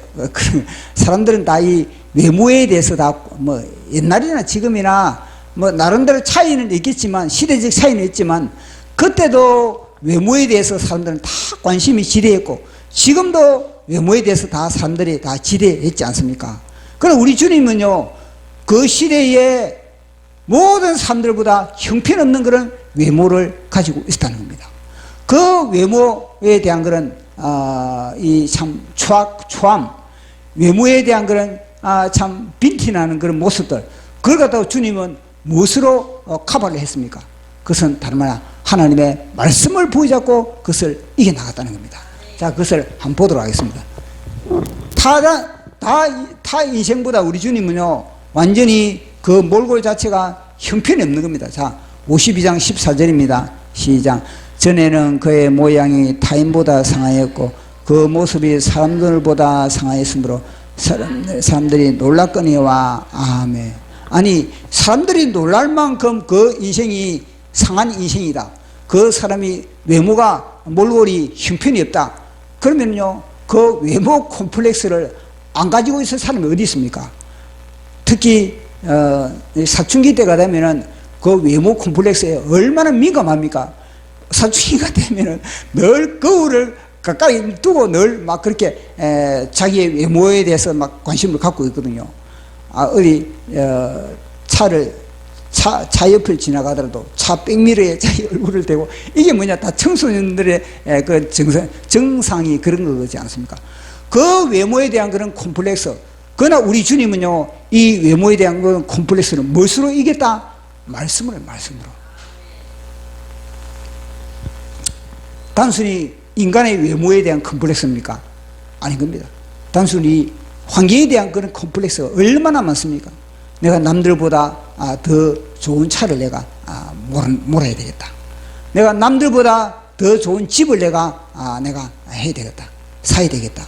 사람들은 다 이 외모에 대해서 다 뭐 옛날이나 지금이나 뭐 나름대로 차이는 있겠지만, 시대적 차이는 있지만, 그때도 외모에 대해서 사람들은 다 관심이 지대했고, 지금도 외모에 대해서 다 사람들이 다 지대했지 않습니까? 그럼 우리 주님은요, 그 시대에 모든 사람들보다 형편없는 그런 외모를 가지고 있었다는 겁니다. 그 외모에 대한 그런 이 참 초함, 외모에 대한 그런 참 빈티나는 그런 모습들, 그걸 갖다가 주님은 무엇으로 커버를 했습니까? 그것은 다름 아니라 하나님의 말씀을 붙잡고 그것을 이겨나갔다는 겁니다. 자, 그것을 한번 보도록 하겠습니다. 타 인생보다 우리 주님은요, 완전히 그 몰골 자체가 형편이 없는 겁니다. 자, 52장 14절입니다. 시작. 전에는 그의 모양이 타인보다 상하였고 그 모습이 사람들보다 상하였으므로 사람들이 놀랐거니와. 아멘. 아니, 사람들이 놀랄 만큼 그 인생이 상한 인생이다. 그 사람이 외모가 몰골이 형편이 없다. 그러면요, 그 외모 콤플렉스를 안 가지고 있을 사람이 어디 있습니까? 특히 사춘기 때가 되면은 그 외모 콤플렉스에 얼마나 민감합니까? 사춘기가 되면은 늘 거울을 가까이 두고 늘 막 그렇게 자기의 외모에 대해서 막 관심을 갖고 있거든요. 어디 차 옆을 지나가더라도 차 백미러에 자기 얼굴을 대고, 이게 뭐냐, 다 청소년들의 그 정상이 그런 거지 않습니까? 그 외모에 대한 그런 콤플렉스, 그러나 우리 주님은요, 이 외모에 대한 그런 콤플렉스를 무엇으로 이겼다? 말씀으로. 단순히 인간의 외모에 대한 콤플렉스입니까? 아닌 겁니다. 단순히 환경에 대한 그런 콤플렉스가 얼마나 많습니까? 내가 남들보다 더 좋은 차를 내가 몰아야 되겠다. 내가 남들보다 더 좋은 집을 내가 해야 되겠다. 사야 되겠다.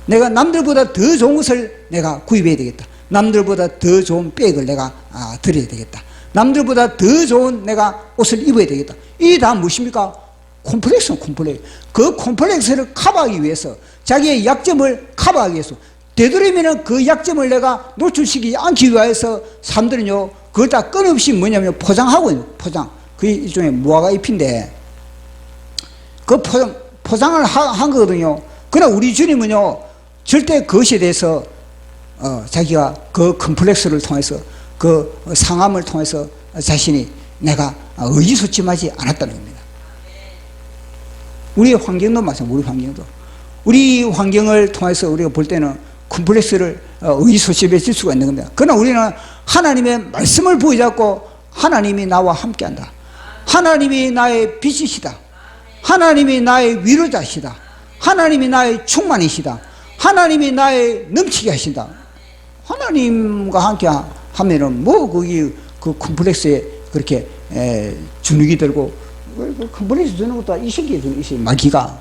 내가 남들보다 더 좋은 것을 내가 구입해야 되겠다. 남들보다 더 좋은 백을 내가 드려야 되겠다. 남들보다 더 좋은 내가 옷을 입어야 되겠다. 이게 다 무엇입니까? 콤플렉스는 콤플렉스. 그 콤플렉스를 커버하기 위해서, 자기의 약점을 커버하기 위해서, 되도록이면 그 약점을 내가 노출시키지 않기 위해서 사람들은요, 그걸 다 끊임없이 뭐냐면 포장하고 있는, 포장. 그게 일종의 무화과 잎인데, 그 포장을 한 거거든요. 그러나 우리 주님은요, 절대 그것에 대해서 자기가 그 컴플렉스를 통해서, 그 상함을 통해서 자신이 내가 의기소침하지 않았다는 겁니다. 우리의 환경도 마찬가지입니다. 우리 환경을 통해서 우리가 볼 때는 컴플렉스를 의기소침해질 수가 있는 겁니다. 그러나 우리는 하나님의 말씀을 붙잡고, 하나님이 나와 함께한다. 하나님이 나의 빛이시다. 하나님이 나의 위로자시다. 하나님이 나의 충만이시다. 하나님이 나의 넘치게 하신다. 하나님과 함께 하면은 뭐 거기 그 컴플렉스에 그렇게 주눅이 들고, 컴플렉스 주는 것도 이 새끼 마귀가.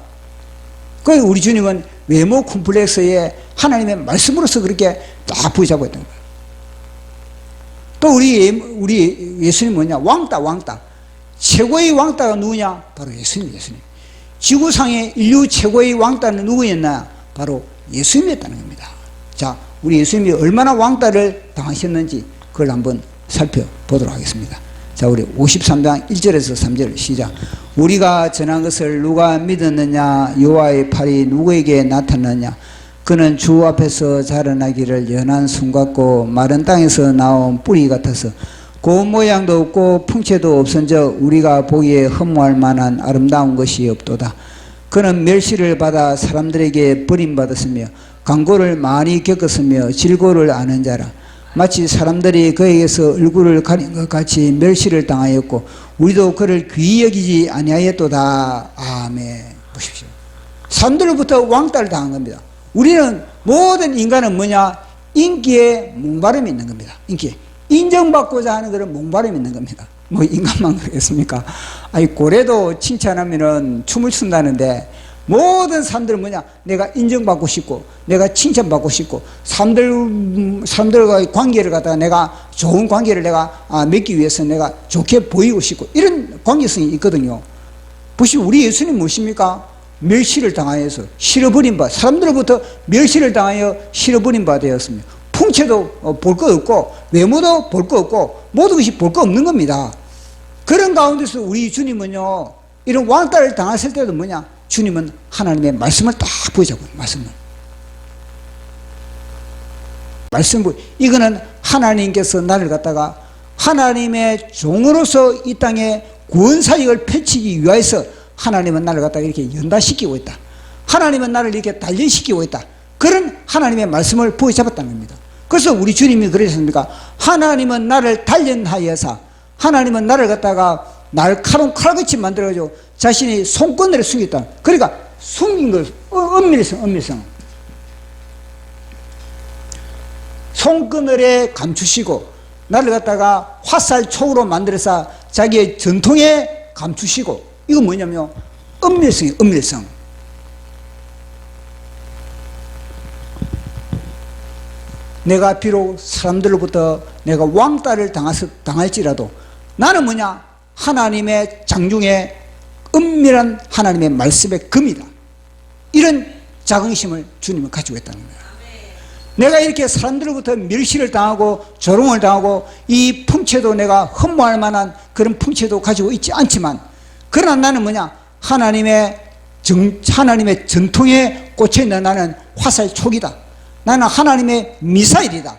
그 우리 주님은 외모 컴플렉스에 하나님의 말씀으로서 그렇게 딱 부여잡고 있던 거예요. 또 우리 예수님 뭐냐? 왕따. 최고의 왕따가 누구냐? 바로 예수님. 지구상의 인류 최고의 왕따는 누구였나? 바로 예수님이었다는 겁니다. 자, 우리 예수님이 얼마나 왕따를 당하셨는지 그걸 한번 살펴보도록 하겠습니다. 자, 우리 53장 1절에서 3절 시작. 우리가 전한 것을 누가 믿었느냐? 여호와의 팔이 누구에게 나타났느냐? 그는 주 앞에서 자라나기를 연한 순 같고 마른 땅에서 나온 뿌리 같아서 고운 모양도 없고 풍채도 없은즉 우리가 보기에 허무할 만한 아름다운 것이 없도다. 그는 멸시를 받아 사람들에게 버림받았으며 강고를 많이 겪었으며 질고를 아는 자라. 마치 사람들이 그에게서 얼굴을 가린 것 같이 멸시를 당하였고 우리도 그를 귀히 여기지 아니하였도다. 아멘. 보십시오. 사람들로부터 왕따를 당한 겁니다. 우리는 모든 인간은 뭐냐? 인기에 목마름이 있는 겁니다. 인기에. 인정받고자 하는 그런 목마름이 있는 겁니다. 뭐 인간만 그러겠습니까? 아니 고래도 칭찬하면은 춤을 춘다는데 모든 사람들은 뭐냐? 내가 인정받고 싶고 내가 칭찬받고 싶고 사람들과의 관계를 갖다가 내가 좋은 관계를 내가 맺기 위해서 내가 좋게 보이고 싶고 이런 관계성이 있거든요. 보시면 우리 예수님 무엇입니까? 멸시를 당하여서 실어버린 바, 사람들로부터 멸시를 당하여 실어버린 바 되었습니다. 풍채도 볼 것 없고 외모도 볼 것 없고 모든 것이 볼 것 없는 겁니다. 그런 가운데서 우리 주님은요, 이런 왕따를 당했을 때도 뭐냐? 주님은 하나님의 말씀을 딱 보여주고, 말씀을 이거는 하나님께서 나를 갖다가 하나님의 종으로서 이 땅에 구원사역을 펼치기 위해서 하나님은 나를 갖다가 이렇게 연단시키고 있다. 하나님은 나를 이렇게 단련시키고 있다. 그런 하나님의 말씀을 보여잡았다는 겁니다. 그래서 우리 주님이 그러셨습니까? 하나님은 나를 단련하여서 하나님은 나를 갖다가 날카로운 칼같이 만들어가지고 자신이 손끝을 숨겼다. 그러니까 숨긴 것, 은밀성. 손그늘에 감추시고 나를 갖다가 화살촉으로 만들어서 자기의 전통에 감추시고, 이거 뭐냐면 은밀성이에요. 은밀성. 내가 비록 사람들로부터 내가 왕따를 당할지라도 나는 뭐냐? 하나님의 장중에 은밀한 하나님의 말씀의 금이다. 이런 자긍심을 주님은 가지고 있다는 거예요. 내가 이렇게 사람들로부터 멸시를 당하고 조롱을 당하고 이 풍채도 내가 흠모할 만한 그런 풍채도 가지고 있지 않지만, 그러나 나는 뭐냐? 하나님의 전통에 꽂혀있는 나는 화살촉이다. 나는 하나님의 미사일이다.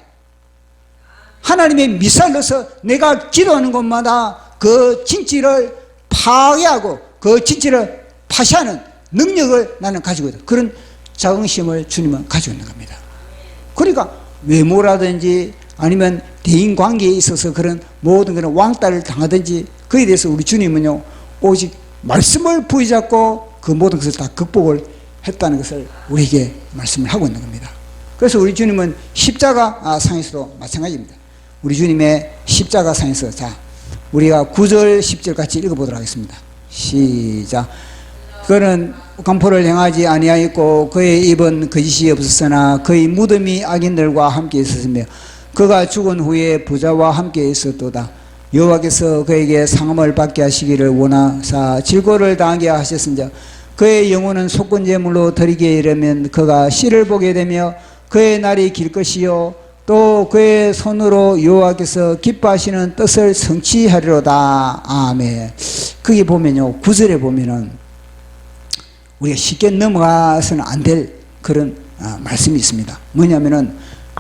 하나님의 미사일로서 내가 기도하는 곳마다 그 진지를 파괴하고 그 진지를 파시하는 능력을 나는 가지고 있다. 그런 자긍심을 주님은 가지고 있는 겁니다. 그러니까 외모라든지 아니면 대인관계에 있어서 그런 모든 그런 왕따를 당하든지 그에 대해서 우리 주님은요, 오직 말씀을 부여잡고 그 모든 것을 다 극복을 했다는 것을 우리에게 말씀을 하고 있는 겁니다. 그래서 우리 주님은 십자가 상에서도 마찬가지입니다. 우리 주님의 십자가 상에서, 자, 우리가 9절 10절 같이 읽어보도록 하겠습니다. 시작. 그는 강포를 행하지 아니하였고 그의 입은 거짓이 없었으나 그의 무덤이 악인들과 함께 있었으며 그가 죽은 후에 부자와 함께 있었도다. 여호와께서 그에게 상함을 받게 하시기를 원하사 질고를 당하게 하셨은즉 그의 영혼은 속건제물로 드리게 이르면 그가 씨를 보게 되며 그의 날이 길 것이요 또 그의 손으로 여호와께서 기뻐하시는 뜻을 성취하리로다. 아멘. 거기 보면요, 9절에 보면은 우리가 쉽게 넘어가서는 안 될 그런 말씀이 있습니다. 뭐냐면은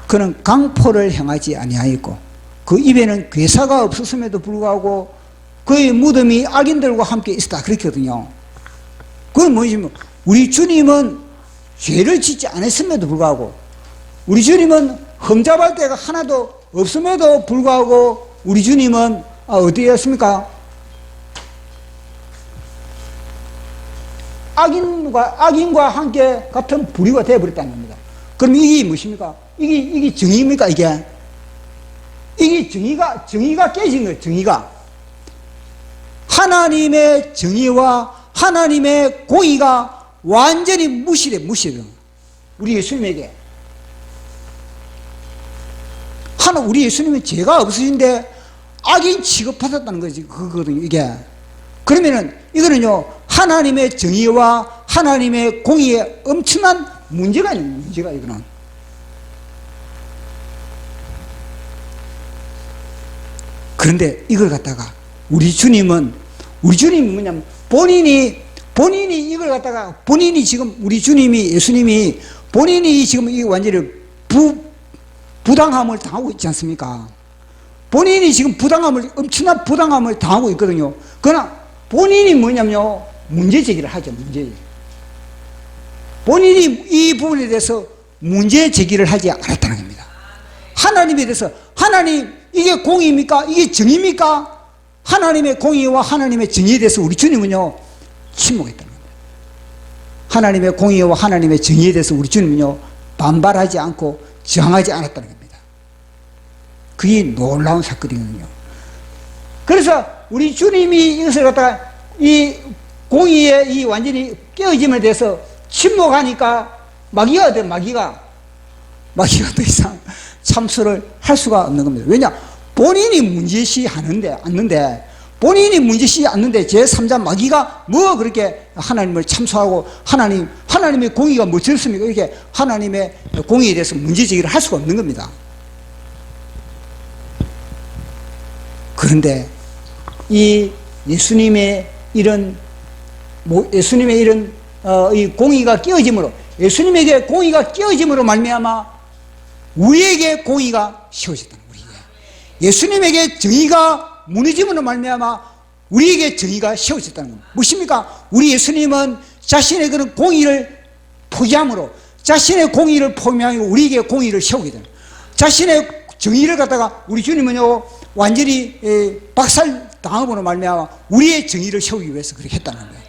그는 강포를 향하지 아니하였고 그 입에는 괴사가 없었음에도 불구하고 그의 무덤이 악인들과 함께 있었다. 그렇거든요. 그건 뭐냐면 우리 주님은 죄를 짓지 않았음에도 불구하고, 우리 주님은 흠잡을 데가 하나도 없음에도 불구하고 우리 주님은 어디였습니까? 악인과 함께 같은 부류가 되어버렸다는 겁니다. 그럼 이게 무엇입니까? 이게 정의입니까? 이게 정의가 깨진 거예요. 정의가. 하나님의 정의와 하나님의 공의가 완전히 무시돼. 우리 예수님에게. 우리 예수님은 죄가 없으신데 악인 취급받았다는 거지. 그거거든요, 이게. 그러면은, 이거는요, 하나님의 정의와 하나님의 공의에 엄청난 문제가 있는 문제가, 이거는. 그런데 이걸 갖다가 우리 주님은 뭐냐면 본인이 이걸 갖다가 본인이 지금 우리 주님이 예수님이 본인이 지금 이 완전히 부당함을 당하고 있지 않습니까? 본인이 지금 엄청난 부당함을 당하고 있거든요. 그러나 본인이 뭐냐면요, 문제 제기를 하죠. 본인이 이 부분에 대해서 문제 제기를 하지 않았다는 겁니다. 하나님에 대해서, 하나님 이게 공의입니까? 이게 정의입니까? 하나님의 공의와 하나님의 정의에 대해서 우리 주님은요 침묵했다는 겁니다. 하나님의 공의와 하나님의 정의에 대해서 우리 주님은요 반발하지 않고 저항하지 않았다는 겁니다. 그게 놀라운 사건이거든요. 그래서 우리 주님이 이것을 갖다가 이 공의의 이 완전히 깨어짐에 대해서 침묵하니까 마귀가 더 이상 참소를 할 수가 없는 겁니다. 왜냐? 본인이 문제시 않는데 제3자 마귀가 뭐 그렇게 하나님을 참소하고 하나님의 공의가 뭐 좋습니까? 이렇게 하나님의 공의에 대해서 문제제기를 할 수가 없는 겁니다. 그런데 이 예수님의 이런 이 공의가 깨어짐으로, 예수님에게 공의가 깨어짐으로 말미암아 우리에게 공의가 세워졌다는 거예요. 예수님에게 정의가 무너짐으로 말미암아 우리에게 정의가 세워졌다는 겁니다. 무엇입니까? 우리 예수님은 자신의 그런 공의를 포기함으로, 자신의 공의를 포기하고 우리에게 공의를 세우게 되는, 자신의 정의를 갖다가 우리 주님은요 완전히 박살당함으로 말미암아 우리의 정의를 세우기 위해서 그렇게 했다는 거예요.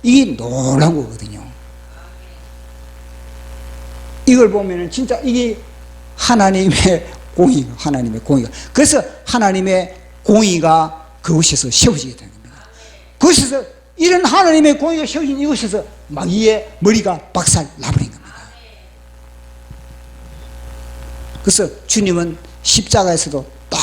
이게 놀라운 거거든요. 이걸 보면은 진짜 이게 하나님의 공의가. 그래서 하나님의 공의가 그곳에서 세워지게 되는 겁니다. 그곳에서 이런 하나님의 공의가 세워진 이곳에서 마귀의 머리가 박살 나버린 겁니다. 그래서 주님은 십자가에서도 딱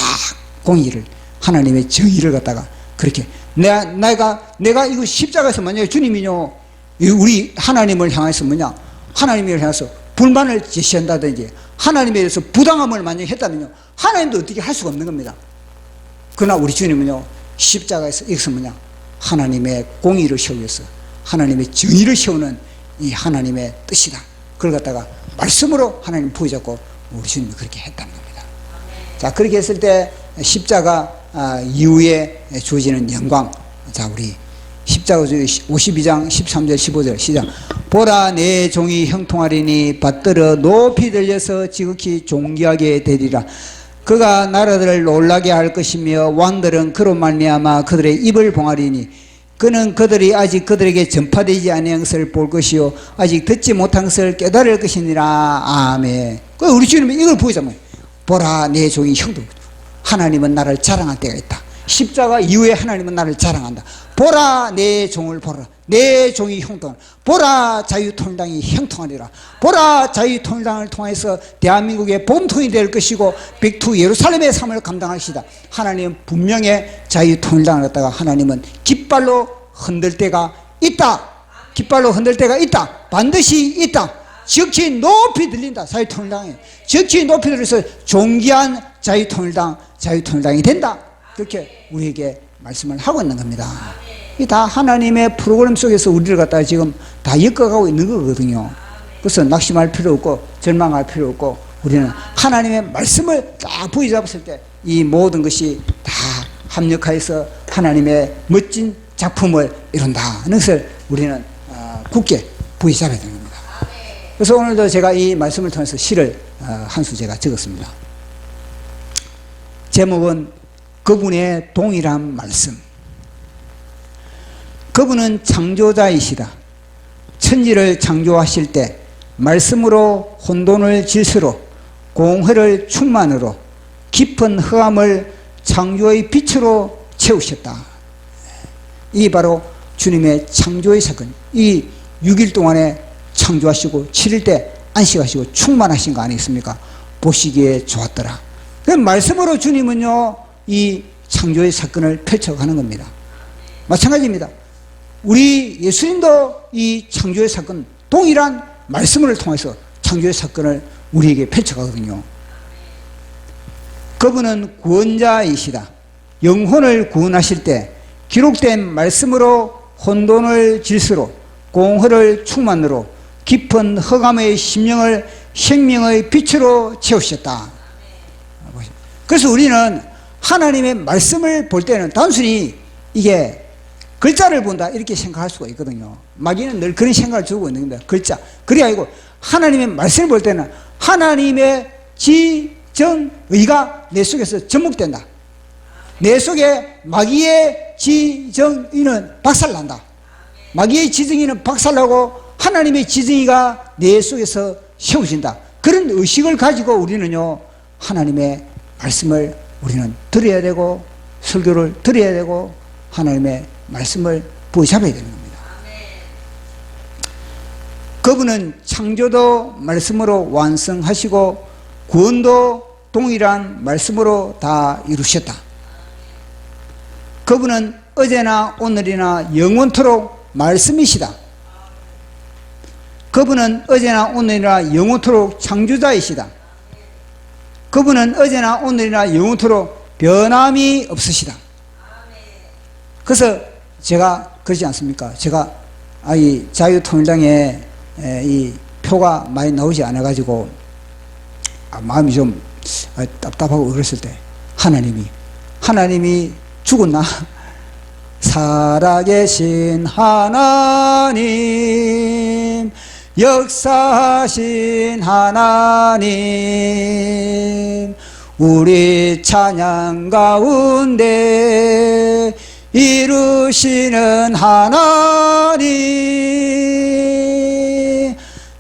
공의를, 하나님의 정의를 갖다가 그렇게 내가 이거 십자가에서 만약에 주님이요 우리 하나님을 향해서 하나님을 향해서 불만을 제시한다든지 하나님에 대해서 부당함을 만약에 했다면요 하나님도 어떻게 할 수가 없는 겁니다. 그러나 우리 주님은요 십자가에서 이것은 하나님의 공의를 세우기 위해서 하나님의 정의를 세우는 이 하나님의 뜻이다. 그걸 갖다가 말씀으로 하나님 부여잡고 우리 주님이 그렇게 했다는 겁니다. 자, 그렇게 했을 때 십자가 이후에 주어지는 영광. 자, 우리 십자가 52장 13절 15절 시작. 보라, 내 종이 형통하리니 받들어 높이 들려서 지극히 존귀하게 되리라. 그가 나라들을 놀라게 할 것이며 왕들은 그로 말미암아 그들의 입을 봉하리니 그는 그들이 아직 그들에게 전파되지 아니한 것을 볼 것이요 아직 듣지 못한 것을 깨달을 것이니라. 아멘. 우리 주님은 이걸 보이자면 보라, 내 종이 형통. 하나님은 나를 자랑할 때가 있다. 십자가 이후에 하나님은 나를 자랑한다. 보라, 내 종을 보라. 내 종이 형통하라. 보라, 자유통일당이 형통하리라. 보라, 자유통일당을 통해서 대한민국의 보험통이 될 것이고 백투 예루살렘의 삶을 감당하시다. 하나님은 분명히 자유통일당을 갖다가 하나님은 깃발로 흔들 때가 있다. 깃발로 흔들 때가 있다. 반드시 있다. 지극히 높이 들린다. 자유통일당이 지극히 높이 들려서 존귀한 자유통일당이 된다. 그렇게 우리에게 말씀을 하고 있는 겁니다. 이 다 하나님의 프로그램 속에서 우리를 갖다가 지금 다 엮어가고 있는 거거든요. 그래서 낙심할 필요 없고 절망할 필요 없고 우리는 하나님의 말씀을 딱 부여잡았을 때 이 모든 것이 다 합력하여서 하나님의 멋진 작품을 이룬다는 것을 우리는 굳게 부여잡아야 되는 겁니다. 그래서 오늘도 제가 이 말씀을 통해서 시를 한 수 제가 적었습니다. 제목은 그분의 동일한 말씀. 그분은 창조자이시다. 천지를 창조하실 때 말씀으로 혼돈을 질서로 공허를 충만으로 깊은 흑암을 창조의 빛으로 채우셨다. 이 바로 주님의 창조의 사건. 이 6일 동안에 창조하시고 7일 때 안식하시고 충만하신 거 아니겠습니까? 보시기에 좋았더라. 그 말씀으로 주님은요 이 창조의 사건을 펼쳐가는 겁니다. 마찬가지입니다. 우리 예수님도 이 창조의 사건 동일한 말씀을 통해서 창조의 사건을 우리에게 펼쳐가거든요. 그분은 구원자이시다. 영혼을 구원하실 때 기록된 말씀으로 혼돈을 질서로 공허를 충만으로 깊은 흑암의 심령을 생명의 빛으로 채우셨다. 그래서 우리는 하나님의 말씀을 볼 때는 단순히 이게 글자를 본다 이렇게 생각할 수가 있거든요. 마귀는 늘 그런 생각을 주고 있는 겁니다. 글자. 그게 아니고 하나님의 말씀을 볼 때는 하나님의 지정의가 내 속에서 접목된다. 내 속에 마귀의 지정의는 박살난다. 마귀의 지정의는 박살나고 하나님의 지정의가 내 속에서 세워진다. 그런 의식을 가지고 우리는요, 하나님의 말씀을 우리는 들어야 되고 설교를 들어야 되고 하나님의 말씀을 붙잡아야 되는 겁니다. 그분은 창조도 말씀으로 완성하시고 구원도 동일한 말씀으로 다 이루셨다. 그분은 어제나 오늘이나 영원토록 말씀이시다. 그분은 어제나 오늘이나 영원토록 창조자이시다. 그분은 어제나 오늘이나 영원토록 변함이 없으시다. 그래서 제가 그러지 않습니까? 제가 이 자유통일당에 이 표가 많이 나오지 않아 가지고 마음이 좀 답답하고 그랬을 때 하나님이 죽었나? 살아계신 하나님, 역사하신 하나님, 우리 찬양 가운데 이루시는 하나님,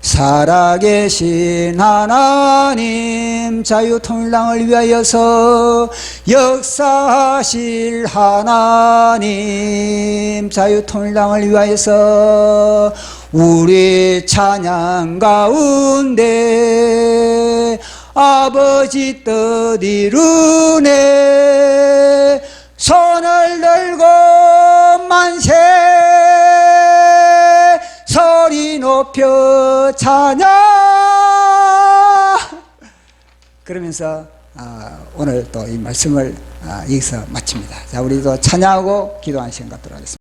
살아계신 하나님, 자유통일당을 위하여서 역사하실 하나님, 자유통일당을 위하여서 우리 찬양 가운데 아버지 뜻 이루네 손을 들고 만세 소리 높여 찬양. 그러면서 오늘 또 이 말씀을 여기서 마칩니다. 자, 우리도 찬양하고 기도하는 시간 갖도록 하겠습니다.